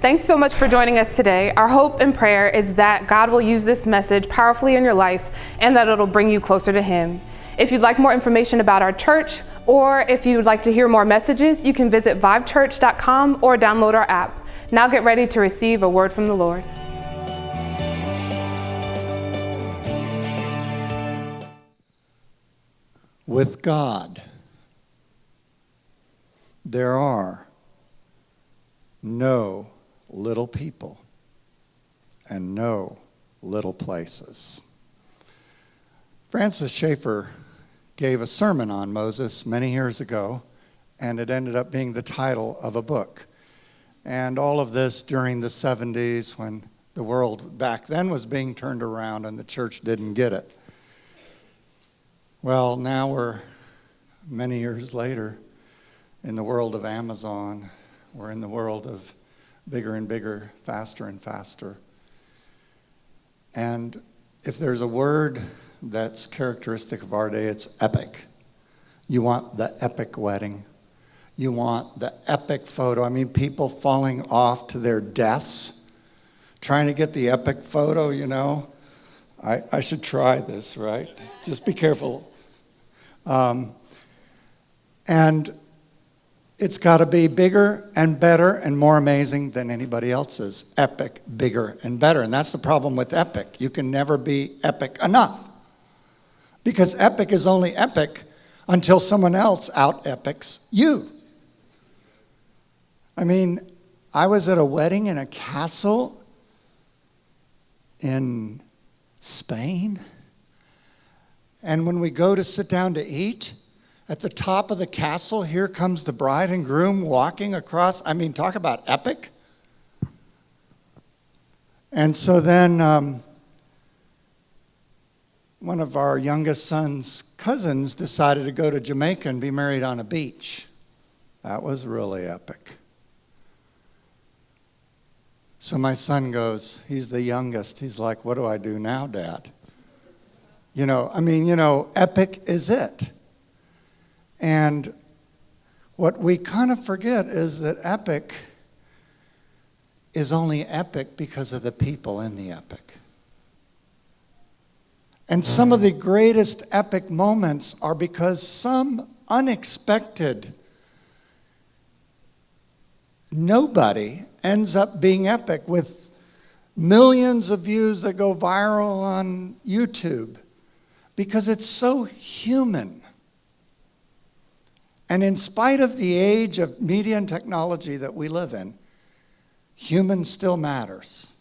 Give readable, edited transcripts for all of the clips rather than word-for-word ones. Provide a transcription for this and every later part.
Thanks so much for joining us today. Our hope and prayer is that God will use this message powerfully in your life and that it'll bring you closer to Him. If you'd like more information about our church, or if you'd like to hear more messages, you can visit vivechurch.com or download our app. Now get ready to receive a word from the Lord. With God, there are no little people and no little places. Francis Schaeffer gave a sermon on Moses many years ago, and it ended up being the title of a book. And all of this during the 70s when the world back then was being turned around and the church didn't get it. Well, now we're many years later in the world of Amazon. We're in the world of bigger and bigger, faster and faster. And if there's a word that's characteristic of our day, it's epic. You want the epic wedding. You want the epic photo. I mean, people falling off to their deaths, trying to get the epic photo, you know. I should try this, right? Just be careful. And it's got to be bigger and better and more amazing than anybody else's. Epic, bigger, and better. And that's the problem with epic. You can never be epic enough. Because epic is only epic until someone else out-epics you. I mean, I was at a wedding in a castle in Spain. And when we go to sit down to eat, at the top of the castle, here comes the bride and groom walking across. I mean, talk about epic. And so then one of our youngest son's cousins decided to go to Jamaica and be married on a beach. That was really epic. So my son goes, he's the youngest. He's like, what do I do now, Dad? Epic is it. And what we kind of forget is that epic is only epic because of the people in the epic. And some of the greatest epic moments are because some unexpected nobody ends up being epic with millions of views that go viral on YouTube because it's so human. And in spite of the age of media and technology that we live in, human still matters.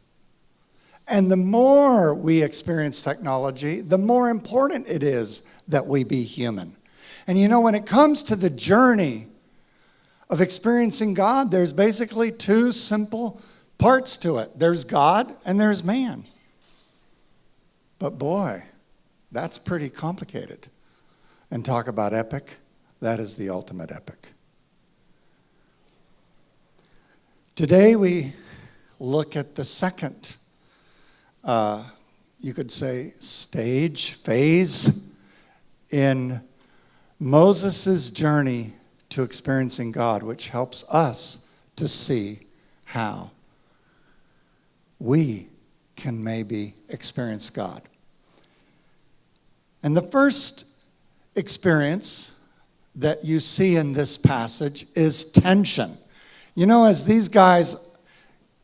And the more we experience technology, the more important it is that we be human. And when it comes to the journey of experiencing God, there's basically two simple parts to it. There's God and there's man. But boy, that's pretty complicated. And talk about epic. That is the ultimate epic. Today we look at the second, you could say, phase in Moses' journey to experiencing God, which helps us to see how we can maybe experience God. And the first experience that you see in this passage is tension. As these guys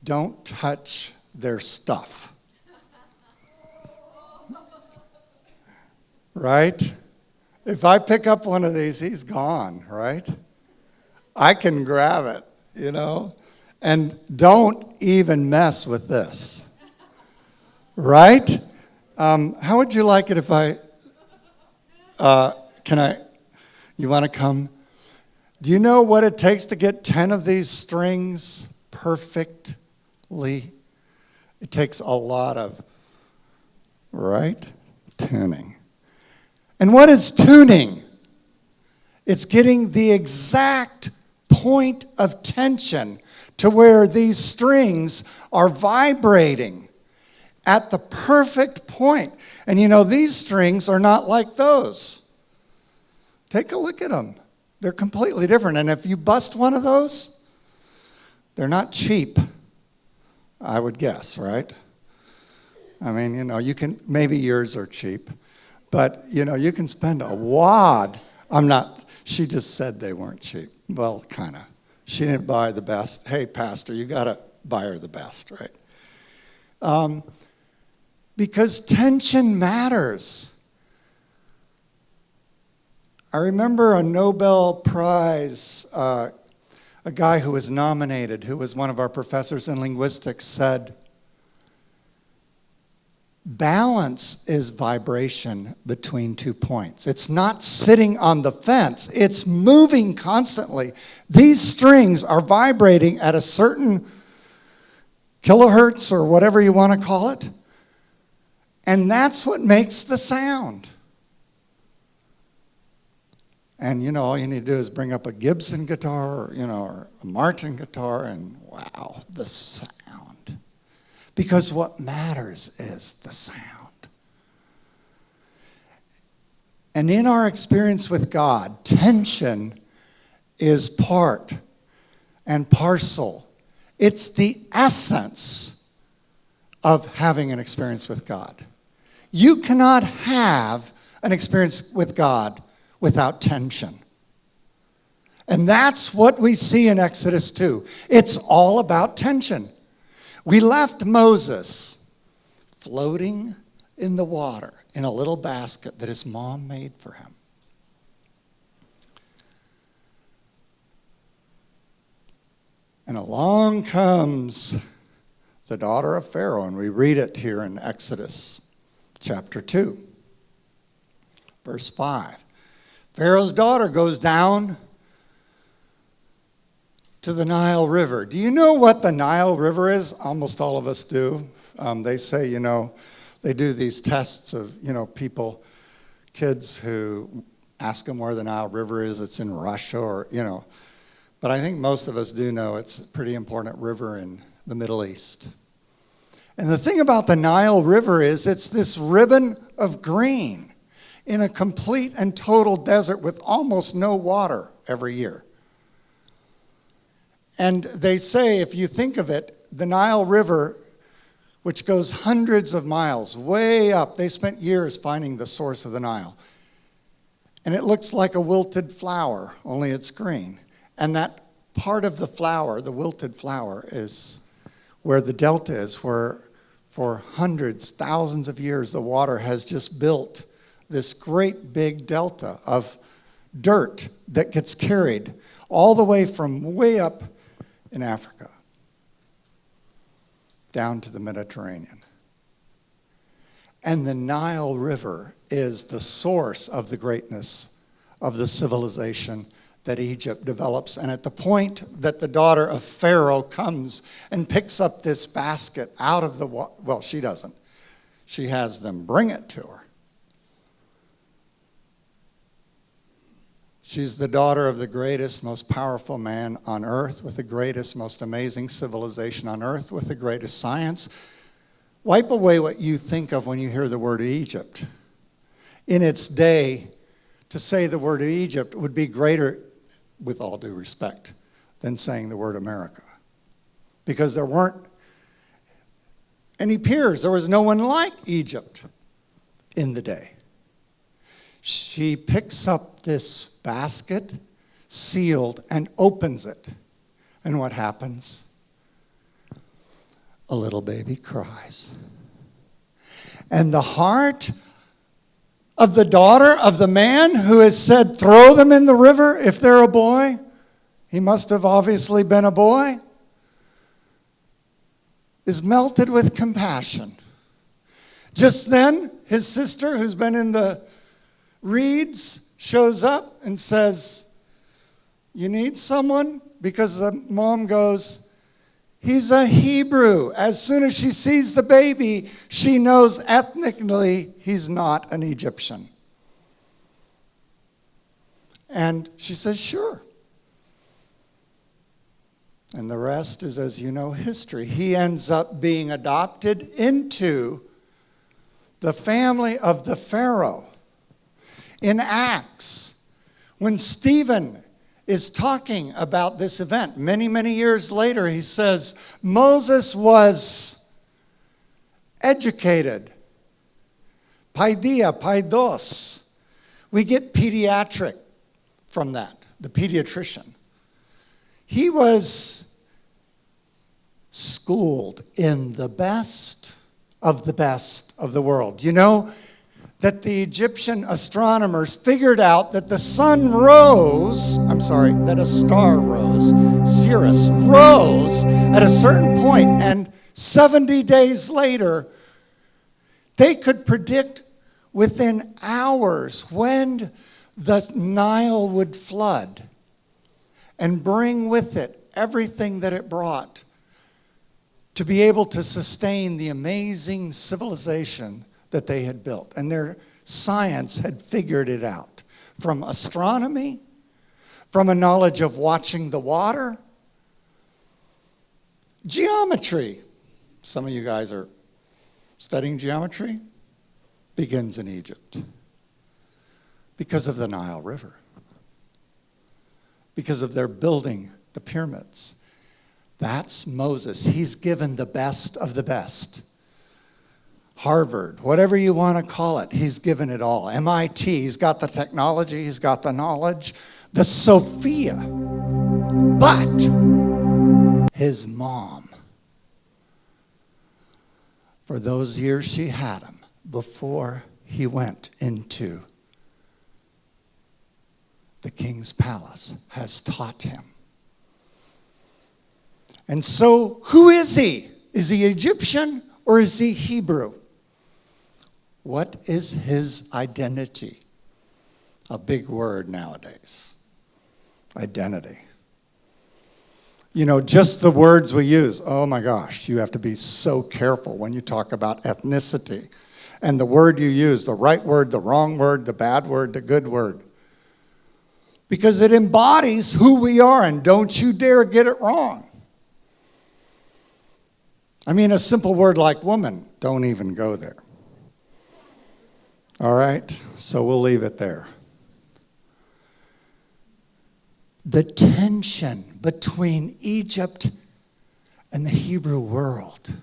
don't touch their stuff. Right? If I pick up one of these, he's gone, right? I can grab it, And don't even mess with this. Right? How would you like it if you want to come? Do you know what it takes to get 10 of these strings perfectly? It takes a lot of, tuning. And what is tuning? It's getting the exact point of tension to where these strings are vibrating at the perfect point. And these strings are not like those. Take a look at them. They're completely different. And if you bust one of those, they're not cheap. I would guess, right? I mean, maybe yours are cheap, but, you can spend a wad. She just said they weren't cheap. Well, kind of. She didn't buy the best. Hey, pastor, you got to buy her the best, right? Because tension matters. I remember a Nobel Prize, a guy who was nominated, who was one of our professors in linguistics, said, balance is vibration between 2 points. It's not sitting on the fence. It's moving constantly. These strings are vibrating at a certain kilohertz or whatever you want to call it. And that's what makes the sound. And, all you need to do is bring up a Gibson guitar, or a Martin guitar, and wow, the sound. Because what matters is the sound. And in our experience with God, tension is part and parcel. It's the essence of having an experience with God. You cannot have an experience with God without tension. And that's what we see in Exodus 2. It's all about tension. We left Moses floating in the water in a little basket that his mom made for him. And along comes the daughter of Pharaoh, and we read it here in Exodus chapter 2, verse 5. Pharaoh's daughter goes down to the Nile River. Do you know what the Nile River is? Almost all of us do. They say, they do these tests of, kids who ask them where the Nile River is. It's in Russia or, But I think most of us do know it's a pretty important river in the Middle East. And the thing about the Nile River is it's this ribbon of green in a complete and total desert with almost no water every year. And they say, if you think of it, the Nile River, which goes hundreds of miles way up, they spent years finding the source of the Nile. And it looks like a wilted flower, only it's green. And that part of the flower, the wilted flower, is where the delta is, where for hundreds, thousands of years, the water has just built this great big delta of dirt that gets carried all the way from way up in Africa down to the Mediterranean. And the Nile River is the source of the greatness of the civilization that Egypt develops. And at the point that the daughter of Pharaoh comes and picks up this basket out of the water, well, she doesn't. She has them bring it to her. She's the daughter of the greatest, most powerful man on earth, with the greatest, most amazing civilization on earth, with the greatest science. Wipe away what you think of when you hear the word Egypt. In its day, to say the word Egypt would be greater, with all due respect, than saying the word America. Because there weren't any peers. There was no one like Egypt in the day. She picks up this basket, sealed, and opens it. And what happens? A little baby cries. And the heart of the daughter of the man who has said, throw them in the river if they're a boy, he must have obviously been a boy, is melted with compassion. Just then, his sister, who's been in the reeds, shows up and says, you need someone? Because the mom goes, he's a Hebrew. As soon as she sees the baby, she knows ethnically he's not an Egyptian. And she says, sure. And the rest is, as you know, history. He ends up being adopted into the family of the Pharaoh. In Acts, when Stephen is talking about this event. Many, many years later, he says, Moses was educated. Paidos. We get pediatric from that, the pediatrician. He was schooled in the best of the world. You know that the Egyptian astronomers figured out that the sun rose, that a star rose, Sirius rose at a certain point, and 70 days later, they could predict within hours when the Nile would flood and bring with it everything that it brought to be able to sustain the amazing civilization that they had built. And their science had figured it out. From astronomy, from a knowledge of watching the water, geometry. Some of you guys are studying geometry. Begins in Egypt. Because of the Nile River. Because of their building the pyramids. That's Moses. He's given the best of the best. Harvard, whatever you want to call it, he's given it all. MIT, he's got the technology, he's got the knowledge, the Sophia. But his mom, for those years she had him before he went into the king's palace, has taught him. And so, who is he? Is he Egyptian or is he Hebrew? What is his identity? A big word nowadays. Identity. You know, just the words we use. Oh my gosh, you have to be so careful when you talk about ethnicity. And the word you use, the right word, the wrong word, the bad word, the good word. Because it embodies who we are, and don't you dare get it wrong. I mean, a simple word like woman, don't even go there. All right? So we'll leave it there. The tension between Egypt and the Hebrew world.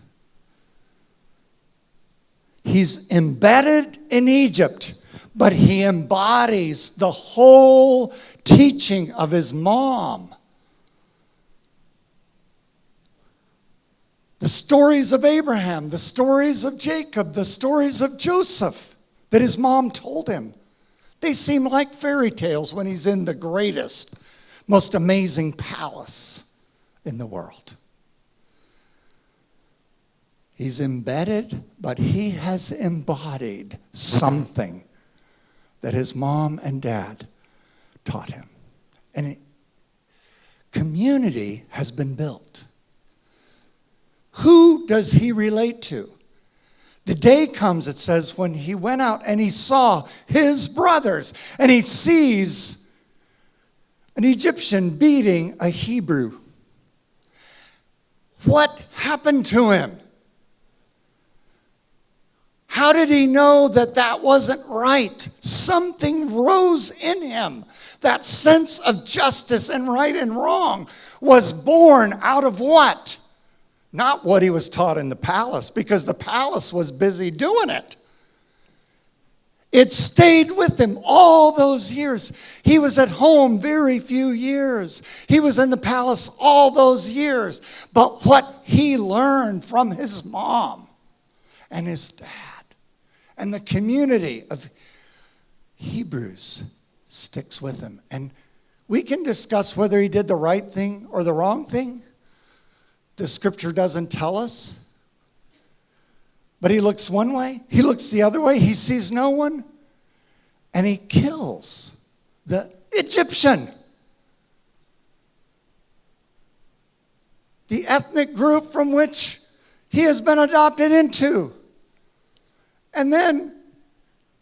He's embedded in Egypt, but he embodies the whole teaching of his mom. The stories of Abraham, the stories of Jacob, the stories of Joseph that his mom told him. They seem like fairy tales when he's in the greatest, most amazing palace in the world. He's embedded, but he has embodied something that his mom and dad taught him. And community has been built. Who does he relate to? The day comes, it says, when he went out and he saw his brothers, and he sees an Egyptian beating a Hebrew. What happened to him? How did he know that that wasn't right? Something rose in him. That sense of justice and right and wrong was born out of what? Not what he was taught in the palace, because the palace was busy doing it. It stayed with him all those years. He was at home very few years. He was in the palace all those years. But what he learned from his mom and his dad and the community of Hebrews sticks with him. And we can discuss whether he did the right thing or the wrong thing. The scripture doesn't tell us. But he looks one way, he looks the other way, he sees no one, and he kills the Egyptian. The ethnic group from which he has been adopted into. And then,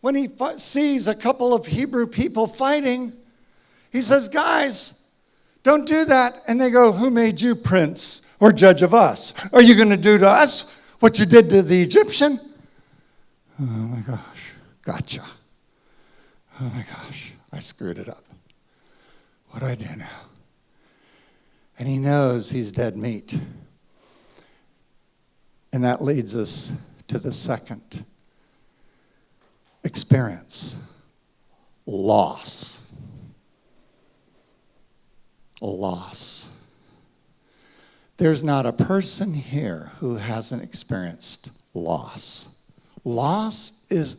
when he sees a couple of Hebrew people fighting, he says, guys, don't do that. And they go, who made you prince or judge of us? Are you going to do to us what you did to the Egyptian? Oh my gosh, gotcha. Oh my gosh, I screwed it up. What do I do now? And he knows he's dead meat. And that leads us to the second experience. Loss. Loss. There's not a person here who hasn't experienced loss. Loss is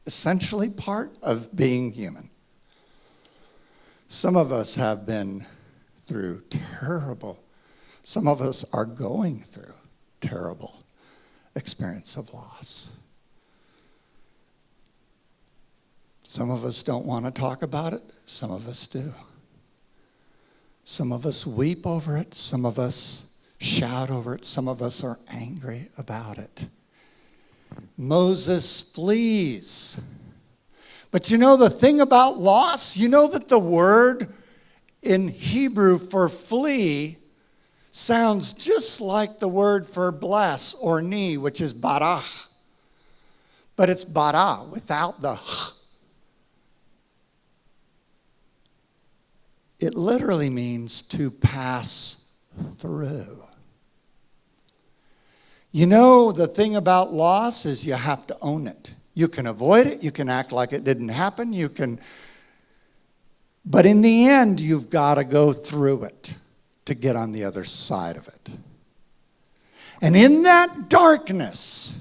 essentially part of being human. Some of us have been through some of us are going through terrible experience of loss. Some of us don't want to talk about it. Some of us do. Some of us weep over it. Some of us shout over it. Some of us are angry about it. Moses flees. But you know the thing about loss? You know that the word in Hebrew for flee sounds just like the word for bless or knee, which is barach. But it's bara without the h. It literally means to pass through. You know, the thing about loss is you have to own it. You can avoid it. You can act like it didn't happen. But in the end, you've got to go through it to get on the other side of it. And in that darkness,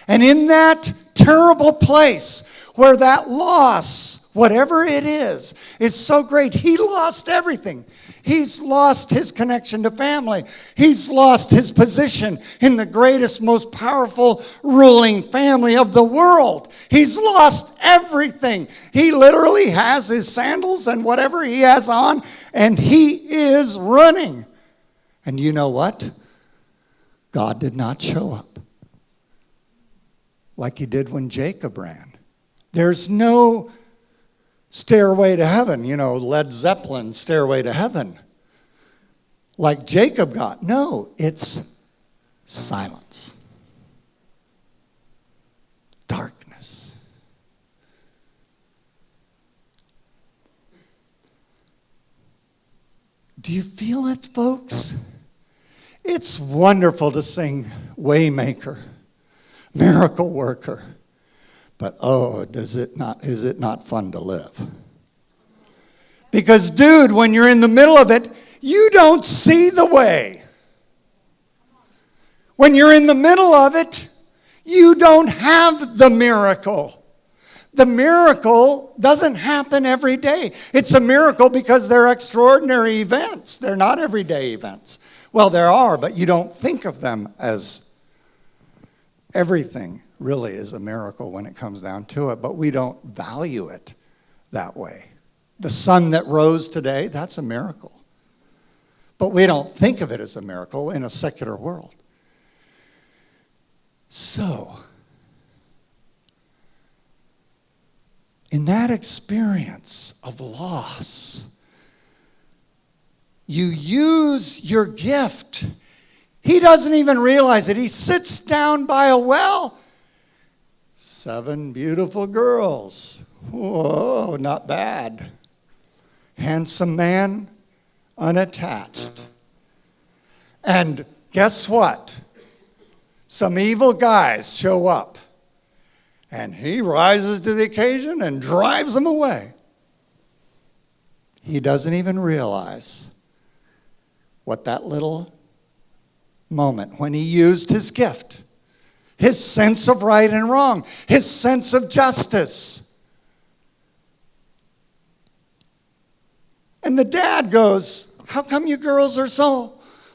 and in that terrible place where that loss, whatever it is so great. He lost everything. He's lost his connection to family. He's lost his position in the greatest, most powerful ruling family of the world. He's lost everything. He literally has his sandals and whatever he has on, and he is running. And you know what? God did not show up like he did when Jacob ran. There's no Stairway to Heaven, Led Zeppelin, Stairway to Heaven, like Jacob got. No, it's silence, darkness. Do you feel it, folks? It's wonderful to sing Waymaker, Miracle Worker. But is it not fun to live? Because, dude, when you're in the middle of it, you don't see the way. When you're in the middle of it, you don't have the miracle. The miracle doesn't happen every day. It's a miracle because they're extraordinary events. They're not everyday events. Well, there are, but you don't think of them as everything. Really is a miracle when it comes down to it, but we don't value it that way. The sun that rose today, that's a miracle. But we don't think of it as a miracle in a secular world. So, in that experience of loss, you use your gift. He doesn't even realize it. He sits down by a well. 7 beautiful girls. Whoa, not bad. Handsome man, unattached. And guess what? Some evil guys show up. And he rises to the occasion and drives them away. He doesn't even realize what that little moment when he used his gift, his sense of right and wrong, his sense of justice. And the dad goes, "How come you girls are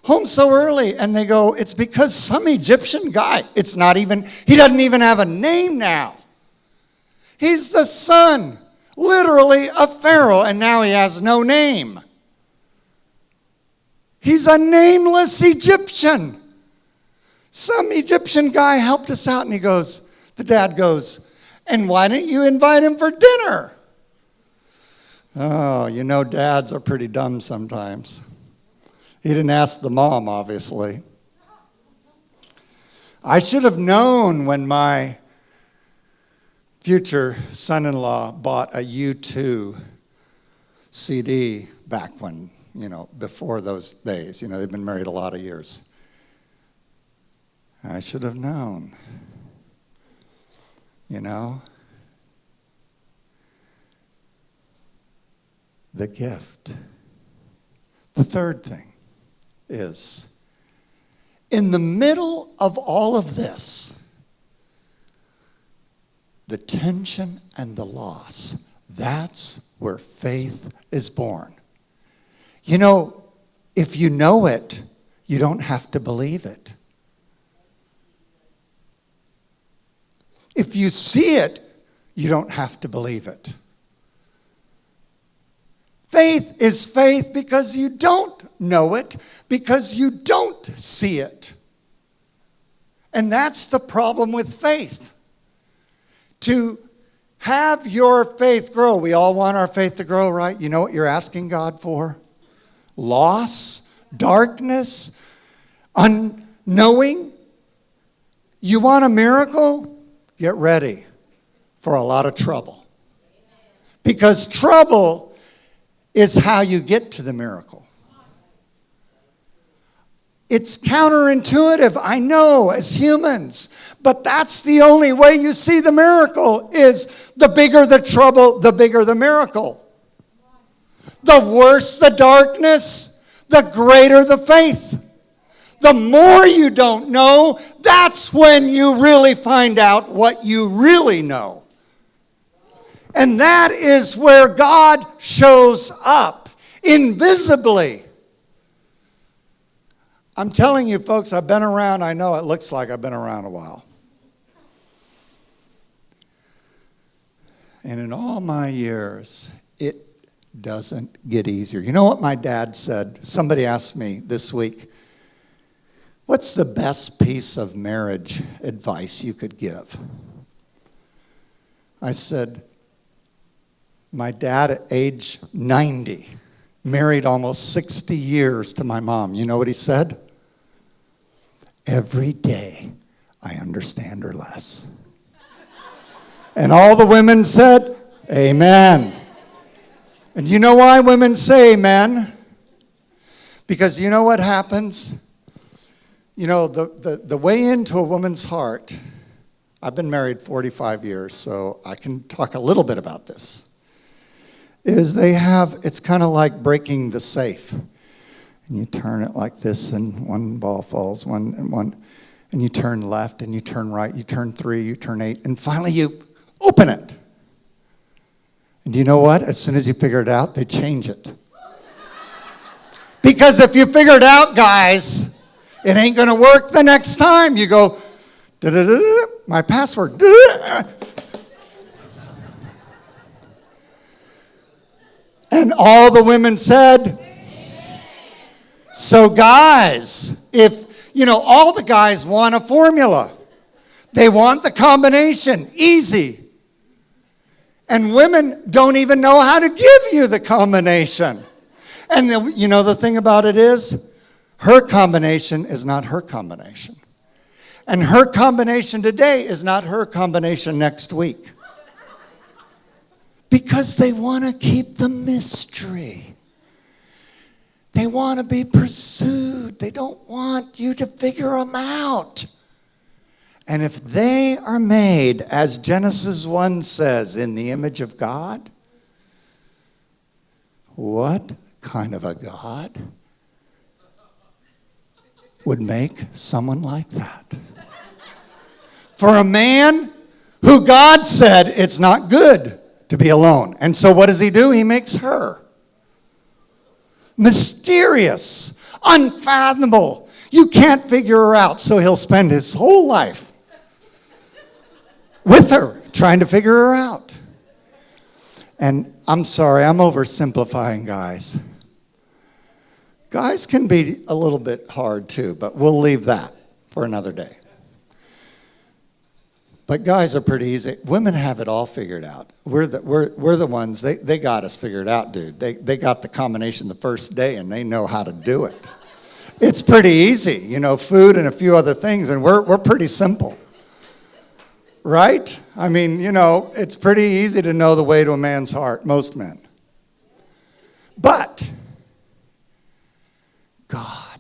home so early?" And they go, "It's because some Egyptian guy," he doesn't even have a name now. He's the son, literally, of Pharaoh, and now he has no name. He's a nameless Egyptian. Some Egyptian guy helped us out, and the dad goes, "And why didn't you invite him for dinner?" Oh, dads are pretty dumb sometimes. He didn't ask the mom, obviously. I should have known when my future son-in-law bought a U2 CD back when, before those days. They've been married a lot of years. I should have known. The gift. The third thing is, in the middle of all of this, the tension and the loss, that's where faith is born. If you know it, you don't have to believe it. If you see it, you don't have to believe it. Faith is faith because you don't know it, because you don't see it. And that's the problem with faith. To have your faith grow. We all want our faith to grow, right? You know what you're asking God for? Loss, darkness, unknowing. You want a miracle? Get ready for a lot of trouble. Because trouble is how you get to the miracle. It's counterintuitive, I know, as humans. But that's the only way you see the miracle, is the bigger the trouble, the bigger the miracle. The worse the darkness, the greater the faith. The more you don't know, that's when you really find out what you really know. And that is where God shows up invisibly. I'm telling you, folks, I've been around. I know it looks like I've been around a while. And in all my years, it doesn't get easier. You know what my dad said? Somebody asked me this week, what's the best piece of marriage advice you could give? I said, my dad at age 90 married almost 60 years to my mom. You know what he said? Every day I understand her less. And all the women said, amen. And you know why women say amen? Because you know what happens? The way into a woman's heart, I've been married 45 years, so I can talk a little bit about this, is it's kind of like breaking the safe. And you turn it like this, and one ball falls, and you turn left, and you turn right, you turn 3, you turn 8, and finally you open it. And you know what? As soon as you figure it out, they change it. Because if you figure it out, guys, it ain't going to work the next time. You go, da-da-da-da, my password. Da-da-da. And all the women said, so guys, all the guys want a formula. They want the combination, easy. And women don't even know how to give you the combination. And the thing about it is, her combination is not her combination. And her combination today is not her combination next week. Because they want to keep the mystery. They want to be pursued. They don't want you to figure them out. And if they are made, as Genesis 1 says, in the image of God, what kind of a God would make someone like that? For a man who God said it's not good to be alone. And so what does he do? He makes her. Mysterious, unfathomable. You can't figure her out, so he'll spend his whole life with her, trying to figure her out. And I'm sorry, I'm oversimplifying, guys. Guys can be a little bit hard too, but we'll leave that for another day. But guys are pretty easy. Women have it all figured out. We're the ones, they got us figured out, dude. They got the combination the first day, and they know how to do it. It's pretty easy, food and a few other things, and we're pretty simple. Right? I mean, it's pretty easy to know the way to a man's heart, most men. But God.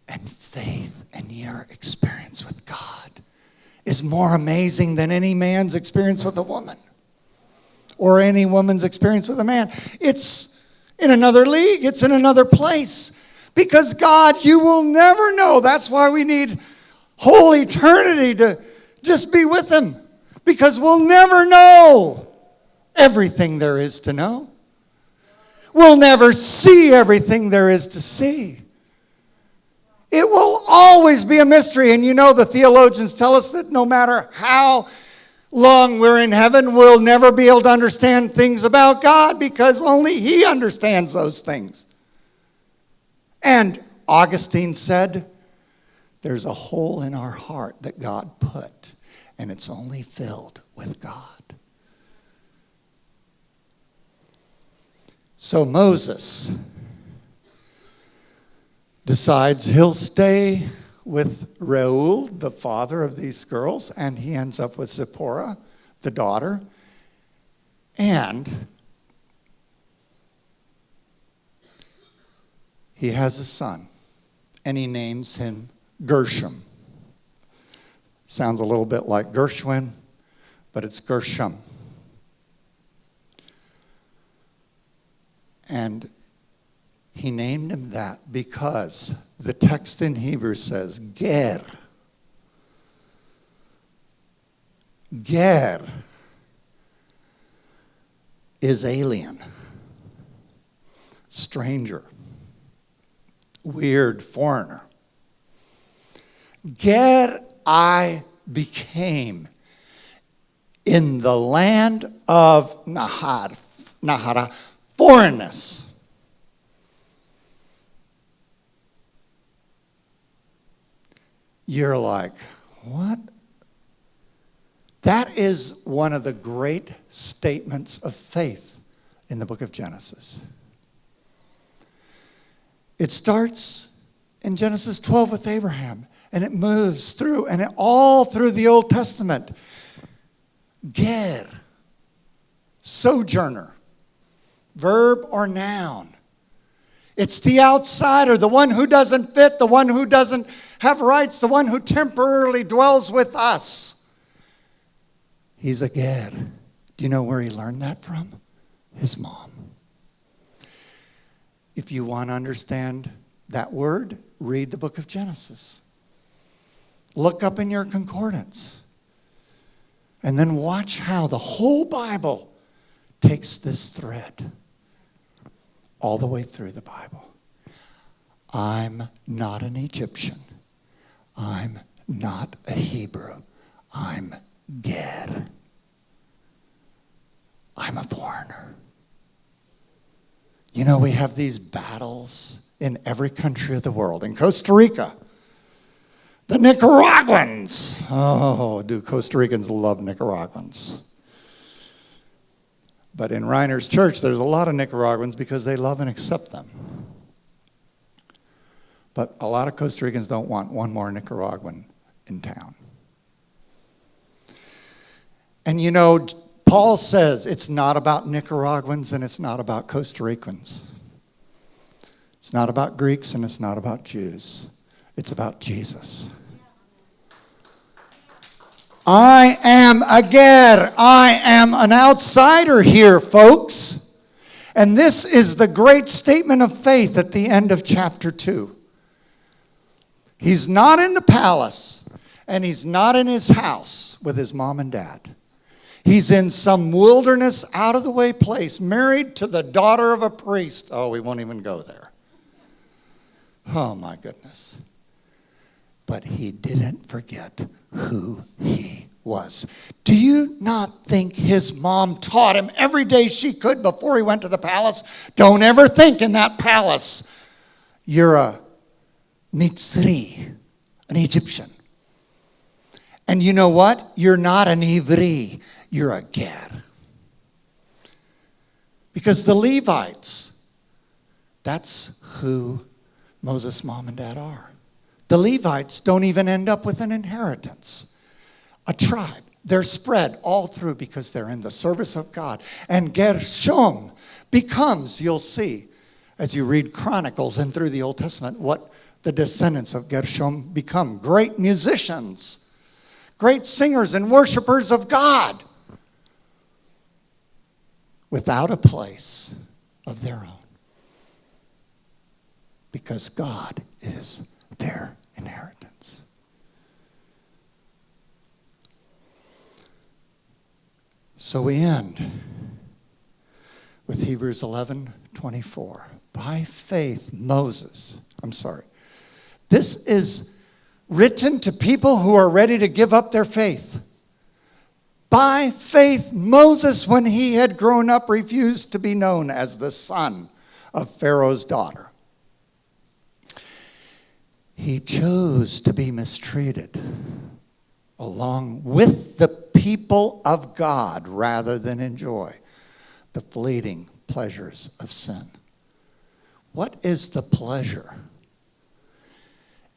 And faith and your experience with God is more amazing than any man's experience with a woman or any woman's experience with a man. It's in another league. It's in another place. Because God, you will never know. That's why we need whole eternity to just be with him. Because we'll never know everything there is to know. We'll never see everything there is to see. It will always be a mystery. And you know, the theologians tell us that no matter how long we're in heaven, we'll never be able to understand things about God because only he understands those things. And Augustine said, there's a hole in our heart that God put, and it's only filled with God. So Moses decides he'll stay with Reuel, the father of these girls, and he ends up with Zipporah, the daughter. And he has a son, and he names him Gershom. Sounds a little bit like Gershwin, but it's Gershom. And he named him that because the text in Hebrew says, Ger. Ger is alien, stranger, weird, foreigner. Ger I became in the land of Nahara, foreignness. You're like, what? That is one of the great statements of faith in the book of Genesis. It starts in Genesis 12 with Abraham, and it moves through, and all through the Old Testament. Ger, sojourner, verb or noun. It's the outsider, the one who doesn't fit, the one who doesn't have rights, the one who temporarily dwells with us. He's a ger. Do you know where he learned that from? His mom. If you want to understand that word, read the book of Genesis. Look up in your concordance. And then watch how the whole Bible takes this thread all the way through the Bible. I'm not an Egyptian. I'm not a Hebrew. I'm Ger. I'm a foreigner. You know, we have these battles in every country of the world. In Costa Rica, the Nicaraguans. Oh, do Costa Ricans love Nicaraguans. But in Reiner's church, there's a lot of Nicaraguans because they love and accept them. But a lot of Costa Ricans don't want one more Nicaraguan in town. And you know, Paul says it's not about Nicaraguans and it's not about Costa Ricans. It's not about Greeks and it's not about Jews. It's about Jesus. I am a ger. I am an outsider here, folks. And this is the great statement of faith at the end of chapter 2. He's not in the palace, and he's not in his house with his mom and dad. He's in some wilderness, out-of-the-way place, married to the daughter of a priest. Oh, we won't even go there. Oh, my goodness. But he didn't forget who he was. Do you not think his mom taught him every day she could before he went to the palace? Don't ever think in that palace you're a Mitzri, an Egyptian. And you know what? You're not an Ivri. You're a ger. Because the Levites, that's who Moses' mom and dad are. The Levites don't even end up with an inheritance. A tribe. They're spread all through because they're in the service of God. And Gershom becomes, you'll see, as you read Chronicles and through the Old Testament, what the descendants of Gershom become. Great musicians, great singers and worshipers of God, without a place of their own, because God is their inheritance. So we end with Hebrews 11:24. By faith, this is written to people who are ready to give up their faith. By faith, Moses, when he had grown up, refused to be known as the son of Pharaoh's daughter. He chose to be mistreated along with the people of God rather than enjoy the fleeting pleasures of sin. What is the pleasure?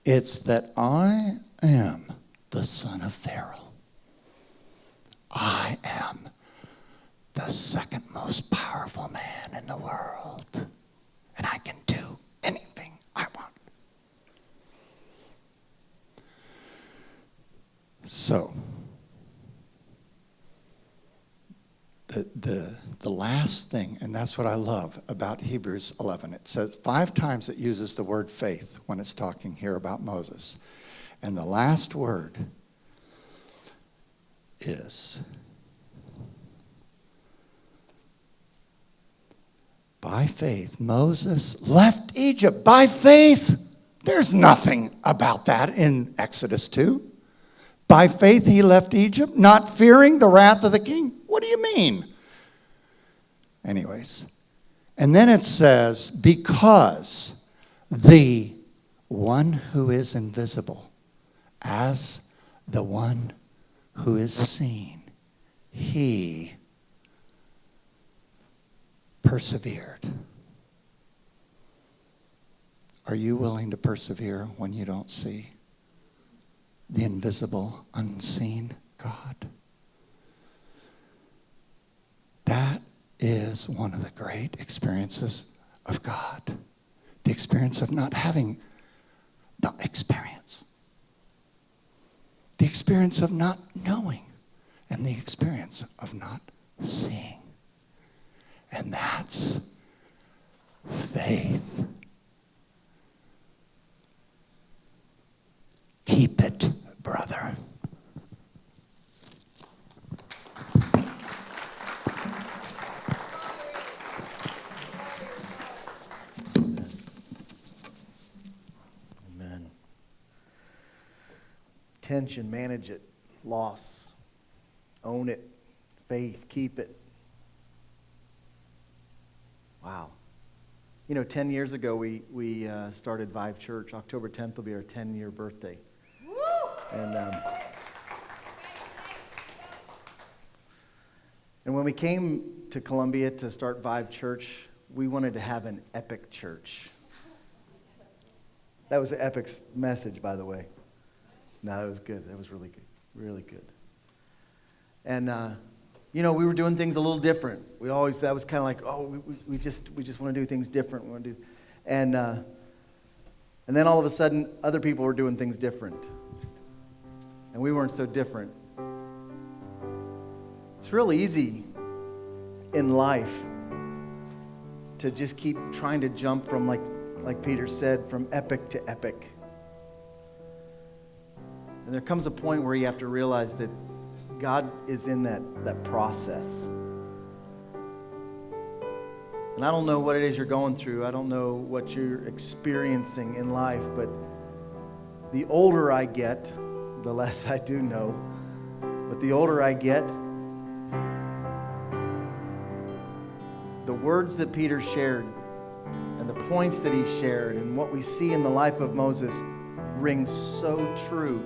It's that I am the son of Pharaoh. I am the second most powerful man in the world, and I can do anything I want. So, the last thing, and that's what I love about Hebrews 11. It says 5 times it uses the word faith when it's talking here about Moses. And the last word is by faith. Moses left Egypt by faith. There's nothing about that in Exodus 2. By faith he left Egypt, not fearing the wrath of the king. What do you mean? Anyways, and then it says, because the one who is invisible, as the one who is seen, he persevered. Are you willing to persevere when you don't see the invisible, unseen God? That is one of the great experiences of God. The experience of not having the experience. The experience of not knowing. And the experience of not seeing. And that's faith. Keep it, brother. Amen. Tension, manage it. Loss, own it. Faith, keep it. Wow. 10 years ago, we started Vive Church. October 10th will be our 10-year birthday. Woo! And when we came to Columbia to start Vive Church, we wanted to have an epic church. That was an epic message, by the way. No, it was good. That was really good. Really good. And, we were doing things a little different. That was kind of like, we just want to do things different. We want to do, and then all of a sudden, other people were doing things different. And we weren't so different. It's real easy in life to just keep trying to jump from, like Peter said, from epic to epic. And there comes a point where you have to realize that God is in that process. And I don't know what it is you're going through. I don't know what you're experiencing in life, but the older I get, the less I do know. But the older I get, the words that Peter shared and the points that he shared and what we see in the life of Moses rings so true.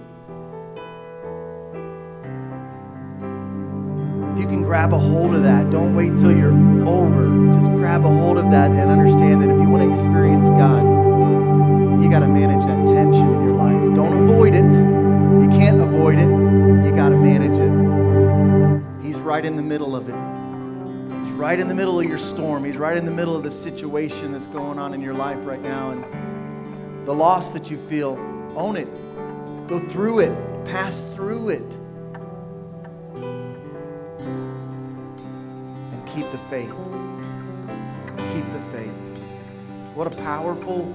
If you can grab a hold of that, don't wait till you're older. Just grab a hold of that and understand that if you want to experience God, you got to manage that tension in your life. Don't avoid it. You can't avoid it. You got to manage it. right in the middle of it. He's right in the middle of your storm. He's right in the middle of the situation that's going on in your life right now. And the loss that you feel, own it. Go through it. Pass through it. And keep the faith. Keep the faith. What a powerful,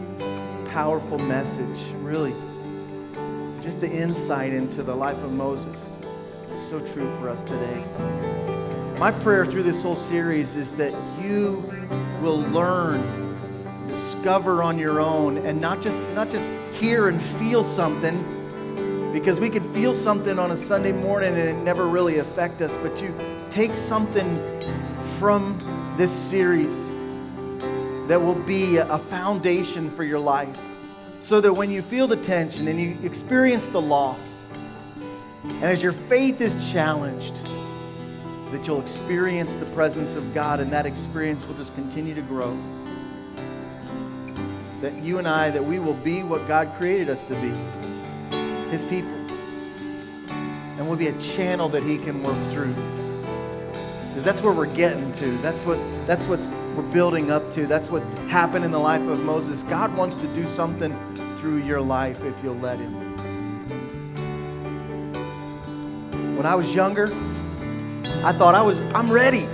powerful message, really. Just the insight into the life of Moses is so true for us today. My prayer through this whole series is that you will learn, discover on your own, and not just hear and feel something, because we can feel something on a Sunday morning and it never really affect us, but you take something from this series that will be a foundation for your life, so that when you feel the tension and you experience the loss, and as your faith is challenged, that you'll experience the presence of God, and that experience will just continue to grow. That you and I, that we will be what God created us to be, His people. And we'll be a channel that He can work through. Because that's where we're getting to. That's what we're building up to. That's what happened in the life of Moses. God wants to do something through your life if you'll let Him. When I was younger, I thought I'm ready.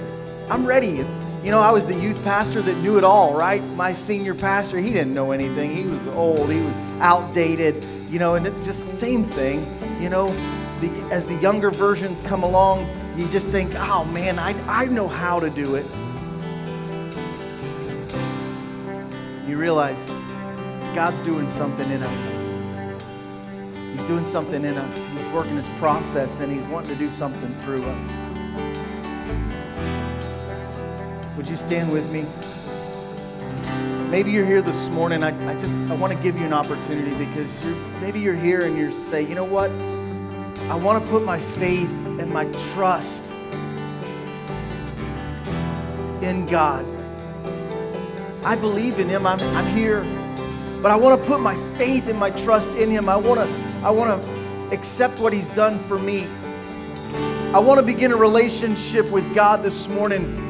I'm ready. You know, I was the youth pastor that knew it all, right? My senior pastor, he didn't know anything. He was old. He was outdated. You know, and it just same thing. You know, as the younger versions come along, you just think, oh man, I know how to do it. You realize God's doing something in us. He's doing something in us. He's working His process, and He's wanting to do something through us. Would you stand with me? Maybe you're here this morning. I want to give you an opportunity, because maybe you're here and you say, you know what? I want to put my faith and my trust in God. I believe in Him. I'm here. But I want to put my faith and my trust in Him. I want to accept what He's done for me. I want to begin a relationship with God this morning.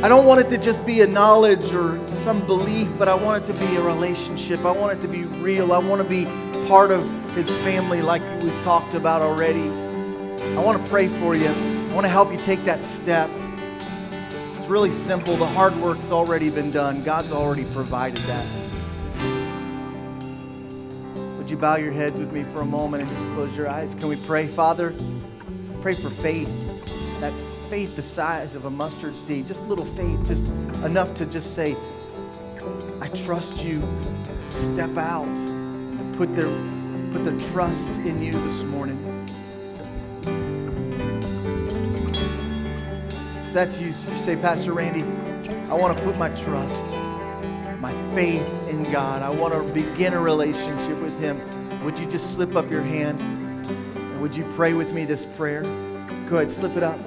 I don't want it to just be a knowledge or some belief, but I want it to be a relationship. I want it to be real. I want to be part of His family like we've talked about already. I want to pray for you. I want to help you take that step. It's really simple. The hard work's already been done. God's already provided that. Would you bow your heads with me for a moment and just close your eyes? Can we pray? Father, pray for faith. That faith the size of a mustard seed. Just little faith. Just enough to just say, I trust you. Step out and put their trust in you this morning. If that's you say, Pastor Randy, I want to put my trust, my faith in God. I want to begin a relationship with Him. Would you just slip up your hand? And would you pray with me this prayer? Go ahead, slip it up.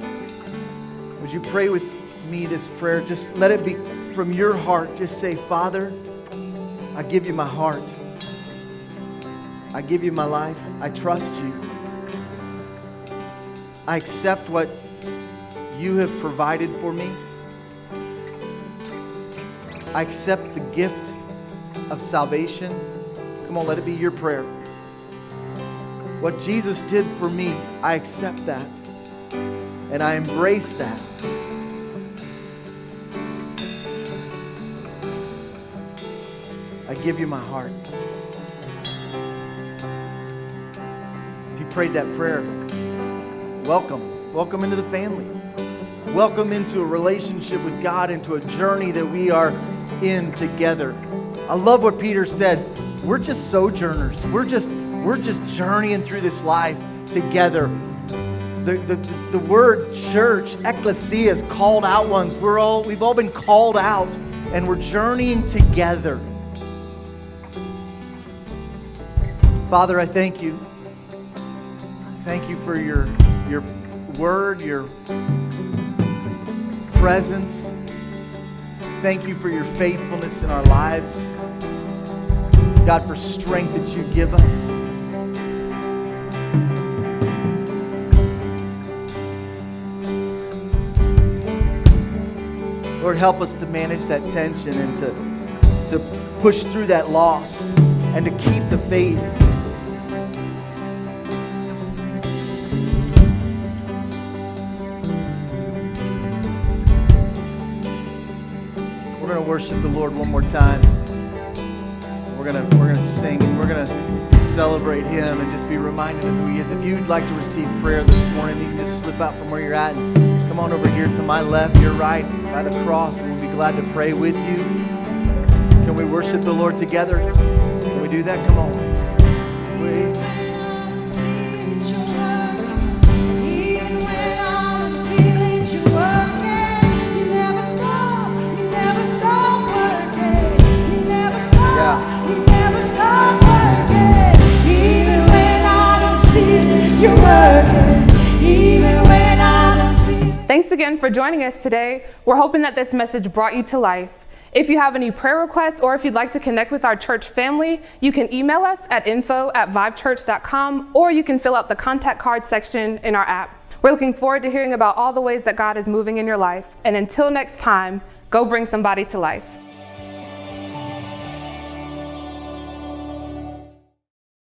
Would you pray with me this prayer? Just let it be from your heart. Just say, Father, I give you my heart. I give you my life. I trust you. I accept what you have provided for me. I accept the gift of salvation. Come on, let it be your prayer. What Jesus did for me, I accept that. And I embrace that. I give you my heart. If you prayed that prayer, welcome. Welcome into the family. Welcome into a relationship with God, into a journey that we are in together. I love what Peter said. We're just sojourners. We're just journeying through this life together. The word church, ecclesia, is called out ones. We've all been called out, and we're journeying together. Father, I thank you. Thank you for your word, your presence. Thank you for your faithfulness in our lives. God, for strength that you give us. Lord, help us to manage that tension and to push through that loss and to keep the faith. We're going to worship the Lord one more time. We're gonna sing and we're gonna celebrate Him and just be reminded of who He is. If you'd like to receive prayer this morning, you can just slip out from where you're at and come on over here to my left, your right, by the cross, and we'll be glad to pray with you. Can we worship the Lord together? Can we do that? Come on. Thanks again for joining us today. We're hoping that this message brought you to life. If you have any prayer requests or if you'd like to connect with our church family, you can email us at info@vivechurch.com, or you can fill out the contact card section in our app. We're looking forward to hearing about all the ways that God is moving in your life. And until next time, go bring somebody to life.